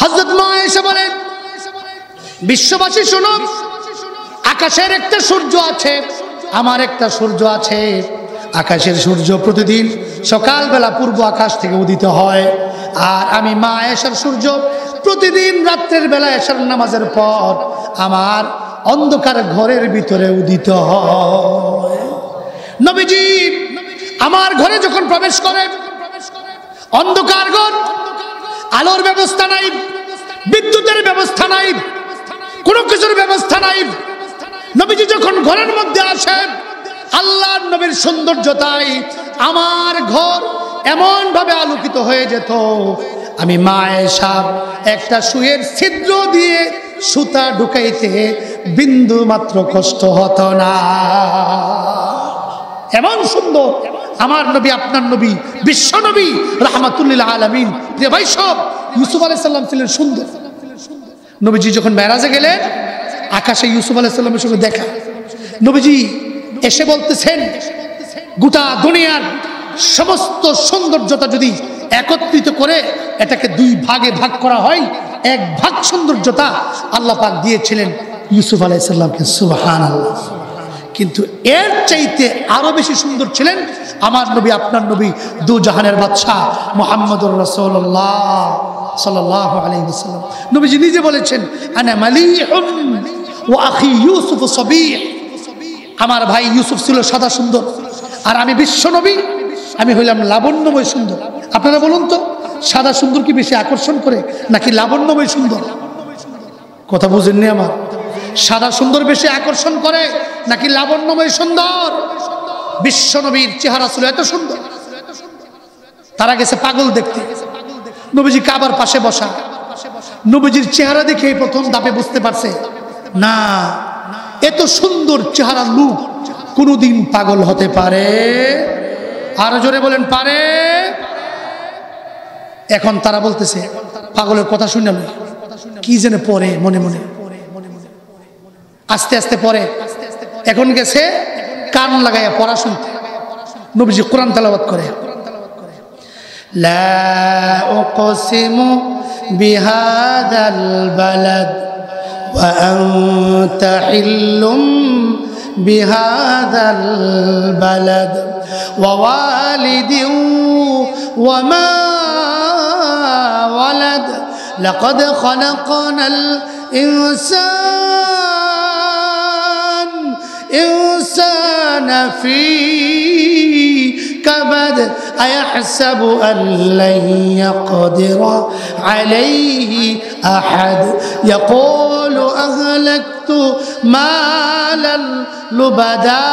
হযরত মা আয়েশা বলেন, বিশ্ববাসী শুনো, আকাশের একটা সূর্য আছে, আমার একটা সূর্য আছে। আকাশের সূর্য প্রতিদিন সকালবেলা পূর্ব আকাশ থেকে উদিত হয়, আর আমি মা আয়েশার সূর্য প্রতিদিন রাত্রের বেলা এশার নামাজের পর আমার অন্ধকার ঘরের ভিতরে উদিত হয়। নবীজি আমার ঘরে যখন প্রবেশ করে, অন্ধকার ঘর, আলোর ব্যবস্থা নাই, বিদ্যুতের ব্যবস্থা নাই, কোনো কিছুর ব্যবস্থা নাই। নবীজি যখন ঘরের মধ্যে আসেন, আল্লাহর নবীর সৌন্দর্যতায় আমার ঘর এমন ভাবে আলোকিত হয়ে যেত, আমি মা আয়েশা একটা সুয়ের ছিদ্র দিয়ে সুতা ঢুকাইতে বিন্দু মাত্র কষ্ট হতো না। এমন সুন্দর আমার নবী, আপনার নবী, বিশ্ব নবী রাহমাতুল লিল আলামিন। প্রিয় ভাই সব, ইউসুফ আলাইহিস সালাম ছিলেন সুন্দর। নবীজি যখন মেরাজে গেলেন, আকাশে ইউসুফ আলাইহিস সালামের সঙ্গে দেখা। নবীজি এসে বলতেছেন, গোটা দুনিয়ার সমস্ত সৌন্দর্যতা যদি একত্রিত করে এটাকে দুই ভাগে ভাগ করা হয়, এক ভাগ সৌন্দর্যতা আল্লাহ পাক দিয়েছিলেন ইউসুফ আলাইহিস সালামকে। সুবহানাল্লাহ। কিন্তু এর চাইতে আরো বেশি সুন্দর ছিলেন আমার নবী, আপনার নবী, দু জাহানের বাদশা মুহাম্মদুর রাসূলুল্লাহ সাল্লাল্লাহু আলাইহি ওয়াসাল্লাম। নবীজি নিজে বলেছেন, আনা মালিহুন ওয়া আখি ইউসুফ সাবিহ। আমার ভাই ইউসুফ ছিল সাদা সুন্দর, আর আমি বিশ্ব নবী, আমি হইলাম লাবণ্যময় সুন্দর। আপনারা বলুন তো, সাদা সুন্দর কি বেশি আকর্ষণ করে নাকি লাবণ্যময় সুন্দর? কথা বুঝেননি আমার? সাদা সুন্দর বেশি আকর্ষণ করে নাকি লাবণ্যময় সুন্দর? বিশ্ব নবীর চেহারা ছিল এত সুন্দর, তারা গেছে পাগল দেখতে। নবীজি কাবার পাশে বসা, নবীজির চেহারা দেখে প্রথম ধাপে বুঝতে পারছে না, এত সুন্দর চেহারা লোক কোনদিন পাগল হতে পারে? আরো জোরে বলেন, পারে? এখন তারা বলতেছে, পাগলের কথা শুনে কি যেন পরে মনে মনে, আস্তে আস্তে পরে। এখন গেছে কান লাগাইয়া পড়া শুনতে। নবীজি কোরআন তেলাওয়াত করে, লা উকসিমু বিহাদাল বালাদ ওয়া আনতা হিল্লুম বিহাদাল বালাদ ওয়া ওয়ালিদিন ওয়া মা ওয়ালাদ লাকাদ খালাকনাল ইনসানা ফি كبد أيحسب أن لن يقدر عليه أحد يقول أهلكت مالا لبدا